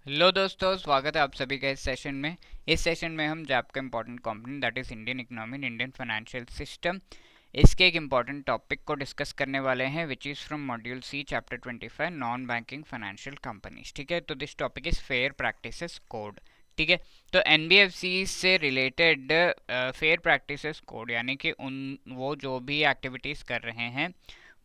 Hello दोस्तों, स्वागत है आप सभी का इस सेशन में। इस सेशन में हम जैप का important component that is Indian economy and Indian financial system, इसके एक इम्पॉर्टेंट टॉपिक को डिस्कस करने वाले हैं which is from module C chapter 25 non banking financial companies. ठीक है, तो this topic is fair practices code. ठीक है, तो एनबीएफसी से रिलेटेड फेयर प्रैक्टिसेस कोड यानी कि उन वो जो भी एक्टिविटीज़ कर रहे हैं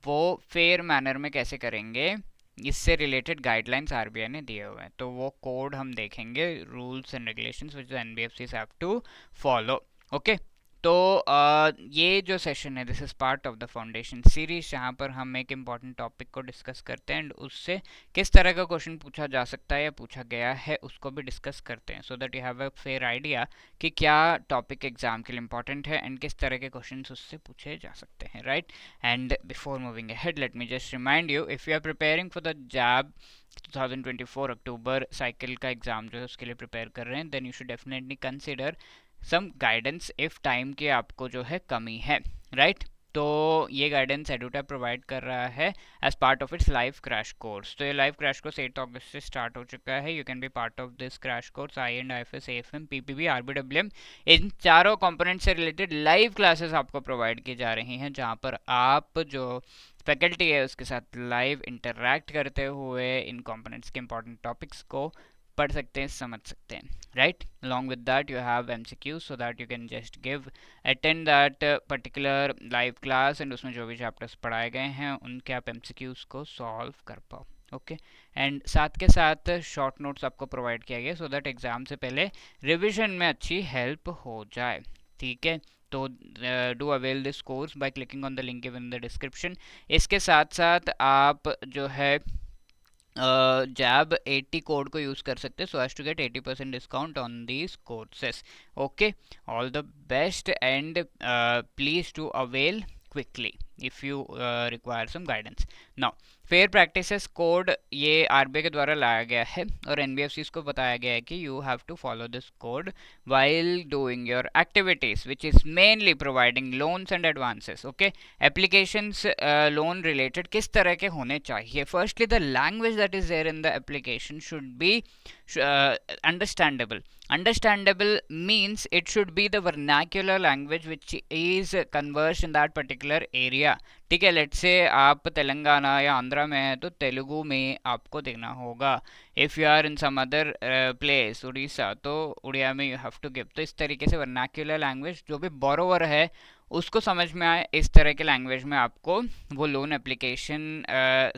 वो फेयर मैनर में कैसे करेंगे, इससे रिलेटेड गाइडलाइंस आरबीआई ने दिए हुए हैं। तो वो कोड हम देखेंगे, rules and regulations which the NBFCs have to follow. Okay, तो ये जो सेशन है this is part of the foundation series, जहाँ पर हम एक इम्पॉर्टेंट टॉपिक को डिस्कस करते हैं एंड उससे किस तरह का क्वेश्चन पूछा जा सकता है या पूछा गया है उसको भी डिस्कस करते हैं, so that you have a fair idea कि क्या टॉपिक एग्जाम के लिए इंपॉर्टेंट है एंड किस तरह के क्वेश्चन उससे पूछे जा सकते हैं, right. And before moving ahead, let me just remind you, if you are preparing for the JAB 2024 October cycle का एग्ज़ाम जो है उसके लिए प्रिपेयर कर रहे हैं, then you should definitely consider some guidance if time की आपको जो है कमी है, राइट। तो ये गाइडेंस एडुटैब प्रोवाइड कर रहा है as part of its live crash course. तो ये लाइव क्रैश कोर्स 8 अगस्त से स्टार्ट हो चुका है। You can be part of this crash course. I and I F S, AFM, PPB, RBWM, इन चारों कंपोनेंट से रिलेटेड लाइव क्लासेस आपको प्रोवाइड की जा रही हैं, जहाँ पर आप जो फैकल्टी है उसके साथ लाइव इंटरैक्ट करते हुए इन कंपोनेंट्स के इंपॉर्टेंट टॉपिक्स को पढ़ सकते हैं, समझ सकते हैं, right. along with that you have MCQs so that you can just attend that particular live class and उसमें जो भी चैप्टर्स पढ़ाए गए हैं उनके आप MCQs को सॉल्व कर पाओ। ओके, एंड साथ के साथ शॉर्ट नोट्स आपको प्रोवाइड किया गया सो दैट एग्जाम से पहले रिविजन में अच्छी हेल्प हो जाए। ठीक है, तो do avail this course by clicking on the link given in the description. इसके साथ साथ आप जो है जैब 80 कोड को यूज कर सकते हैं so as to get 80% discount on these courses. Okay, all the best and please to avail quickly if you require some guidance. Now fair practices code ये आरबीआई के द्वारा लाया गया है और एनबीएफसी को बताया गया है कि you have to follow this code while doing your activities which is mainly providing loans and advances. Okay, applications loan related किस तरह के होने चाहिए? Firstly, the language that is there in the application should be uh, understandable. Understandable means it should be the vernacular language which is conversed in that particular area. ठीक है, late से आप तेलंगाना या आंध्रा में है तो तेलुगु में आपको देना होगा। If you are in some other place Orissa तो उड़िया में यू हैव टू गिव। तो इस तरीके से वर्नाक्यूलर लैंग्वेज जो भी बोरोवर है उसको समझ में आए, इस तरह के लैंग्वेज में आपको वो लोन एप्लीकेशन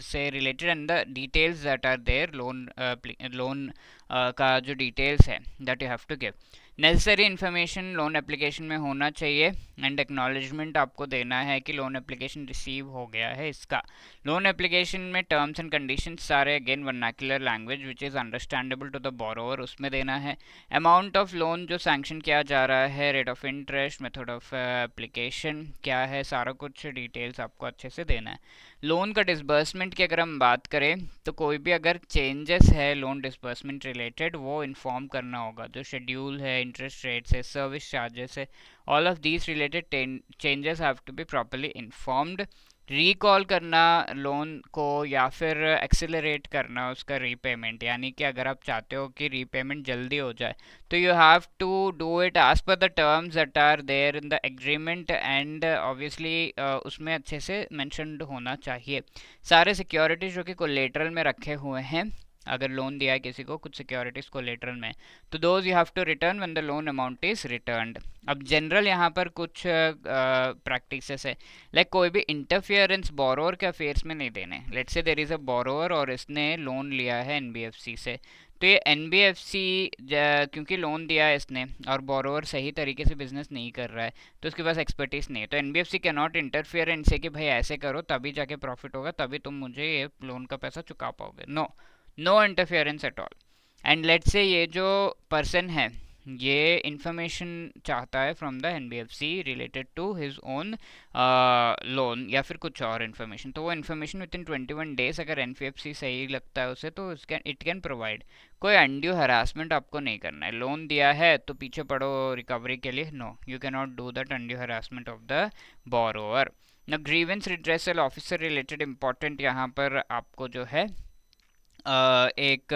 से related and the details that are there, loan का जो डिटेल्स है that you have to give. Necessary information loan application में होना चाहिए एंड एक्नॉलेजमेंट आपको देना है कि लोन एप्लीकेशन रिसीव हो गया है इसका। लोन एप्लीकेशन में टर्म्स एंड कंडीशन सारे again vernacular language which is understandable to the borrower उसमें देना है। अमाउंट ऑफ लोन जो सैंक्शन किया जा रहा है, rate of interest, method of application क्या है, सारा कुछ डिटेल्स आपको अच्छे से देना है। लोन का डिसबर्समेंट की अगर हम बात करें तो कोई भी अगर चेंजेस है लोन डिसबर्समेंट रिलेटेड वो इन्फॉर्म करना होगा। जो शेड्यूल है, इंटरेस्ट रेट्स है, सर्विस चार्जेस है, all of these related changes have to be properly informed. Recall करना लोन को या फिर एक्सेलरेट करना उसका रीपेमेंट, यानी कि अगर आप चाहते हो कि रीपेमेंट जल्दी हो जाए तो you have to do it as per the terms that are there in the agreement and obviously उसमें अच्छे से मेंशन्ड होना चाहिए। सारे सिक्योरिटीज जो कि कोलेटरल में रखे हुए हैं, अगर लोन दिया है किसी को कुछ सिक्योरिटीज कोलेटरल में, तो those you have to return when the loan amount is returned. अब जनरल यहाँ पर कुछ प्रैक्टिसेस है, लाइक कोई भी इंटरफियरेंस बोरोवर के अफेयर्स में नहीं देने। Let's say there is a borrower और इसने लोन लिया है एनबीएफसी से, तो ये एनबीएफसी क्योंकि लोन दिया है इसने और बोरोवर सही तरीके से बिजनेस नहीं कर रहा है तो उसके पास एक्सपर्टीज नहीं है, तो एनबीएफसी कैन नॉट इंटरफियर इनसे कि भाई ऐसे करो तभी जाके प्रॉफिट होगा, तभी तुम मुझे ये लोन का पैसा चुका पाओगे। No, no interference at all. And let's say ये जो पर्सन है ये इंफॉर्मेशन चाहता है from the NBFC related to his own loan या फिर कुछ और इन्फॉर्मेशन, तो वो इन्फॉर्मेशन विद इन 21 डेज अगर एनबीएफसी सही लगता है उसे तो इट कैन प्रोवाइड। कोई अनड्यू हरासमेंट आपको नहीं करना है। लोन दिया है तो पीछे पड़ो रिकवरी के लिए, no, you can not do that undue harassment of the borrower. ना grievance redressal officer related important यहाँ पर आपको जो है एक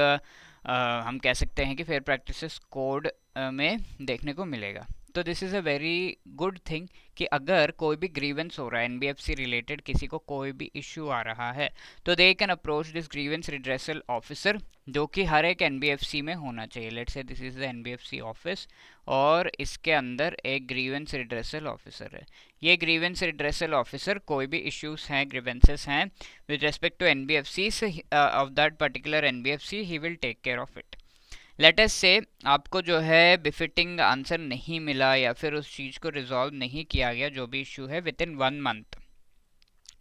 हम कह सकते हैं कि फेयर प्रैक्टिसेस कोड में देखने को मिलेगा। तो this is a very good thing कि अगर कोई भी ग्रीवेंस हो रहा है एनबीएफसी रिलेटेड, किसी को कोई भी इश्यू आ रहा है, तो they can approach this grievance redressal officer, जो कि हर एक एनबीएफसी में होना चाहिए। Let's say this is the NBFC office और इसके अंदर एक ग्रीवेंस रिड्रेसल ऑफिसर है। ये ग्रीवेंस रिड्रेसल ऑफिसर कोई भी इश्यूज हैं, ग्रीवेंसेस हैं with respect to NBFC of that particular NBFC, he will take care of it. Let us say आपको जो है बिफिटिंग आंसर नहीं मिला या फिर उस चीज़ को रिजॉल्व नहीं किया गया, जो भी इशू है, विद इन 1 मंथ,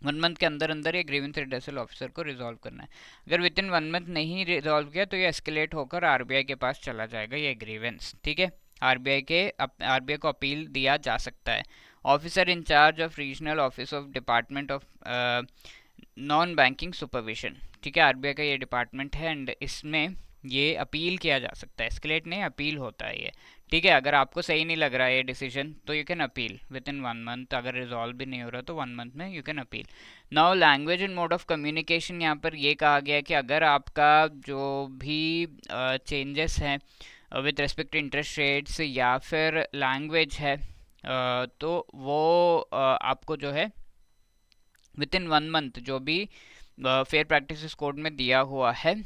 1 मंथ के अंदर अंदर ये ग्रीवेंस रिड्रेसल ऑफिसर को रिजॉल्व करना है। अगर विद इन 1 मंथ नहीं रिजॉल्व किया तो ये एस्केलेट होकर आरबीआई के पास चला जाएगा ये ग्रीवेंस, ठीक है। आरबीआई को अपील दिया जा सकता है। Officer in charge of regional office of department of non banking supervision, ठीक है, आरबीआई का ये डिपार्टमेंट है एंड इसमें ये अपील किया जा सकता है। एस्केलेट नहीं, अपील होता है ये, ठीक है। अगर आपको सही नहीं लग रहा है ये डिसीजन तो you can appeal with in 1 month. अगर रिजॉल्व भी नहीं हो रहा तो 1 मंथ में you can appeal. Now language and mode of communication, यहाँ पर ये कहा गया है कि अगर आपका जो भी चेंजेस हैं with respect to interest rates या फिर लैंग्वेज है, तो वो आपको जो है विद इन 1 मंथ जो भी फेयर प्रैक्टिसेस कोड में दिया हुआ है,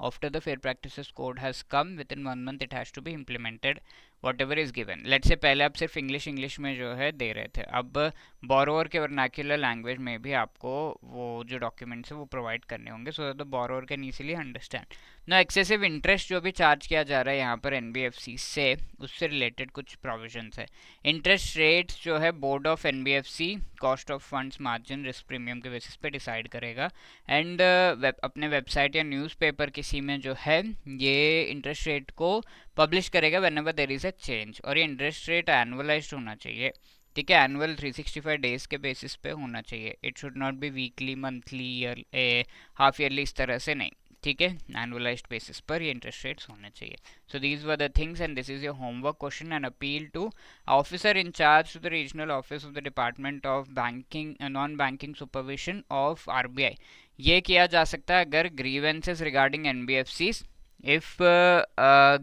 after the fair practices code has come within 1 month it has to be implemented whatever is given। Let say पहले आप सिर्फ इंग्लिश में जो है दे रहे थे, अब बोरोवर के वर्नाक्युलर लैंग्वेज में भी आपको वो जो डॉक्यूमेंट्स है वो प्रोवाइड करने होंगे so that the borrower can easily understand. ना एक्सेसिव इंटरेस्ट जो भी चार्ज किया जा रहा है यहाँ पर एनबीएफसी से, उससे रिलेटेड कुछ प्रोविजंस है। इंटरेस्ट रेट्स जो है board of NBFC cost of funds margin risk premium के बेसिस पे डिसाइड करेगा एंड अपने वेबसाइट या न्यूज़पेपर किसी में जो है ये इंटरेस्ट रेट को पब्लिश करेगा whenever there is a change. और ये इंटरेस्ट रेट एनुअलाइज्ड होना चाहिए, ठीक है, एनुअल 365 डेज के बेसिस पे होना चाहिए। It should not be weekly, monthly, year, half yearly, इस तरह से नहीं, ठीक है। एनुअलाइज्ड बेसिस पर ये इंटरेस्ट रेट्स होने चाहिए। So these were the things and this is your homework question and appeal to officer in charge to the regional office of the department of banking non banking supervision of RBI. ये किया जा सकता है अगर grievances regarding NBFCs, if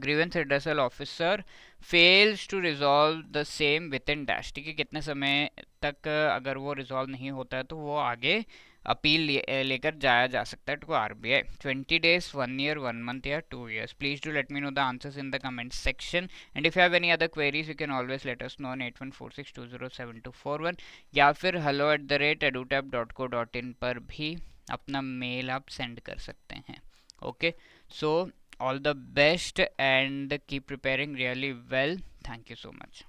grievance redressal officer fails to resolve the same within dash, ठीक है, कितने समय तक अगर वो रिजॉल्व नहीं होता है तो वो आगे अपील लेकर जाया जा सकता है to RBI. 20 days, 1 year, 1 month या 2 years। Please do let me know the answers in the comment section and if you have any other queries you can always let us know on 8146207241 या फिर hello@edutap.co.in पर भी अपना mail आप send कर सकते हैं। Okay, so all the best and keep preparing really well. Thank you so much.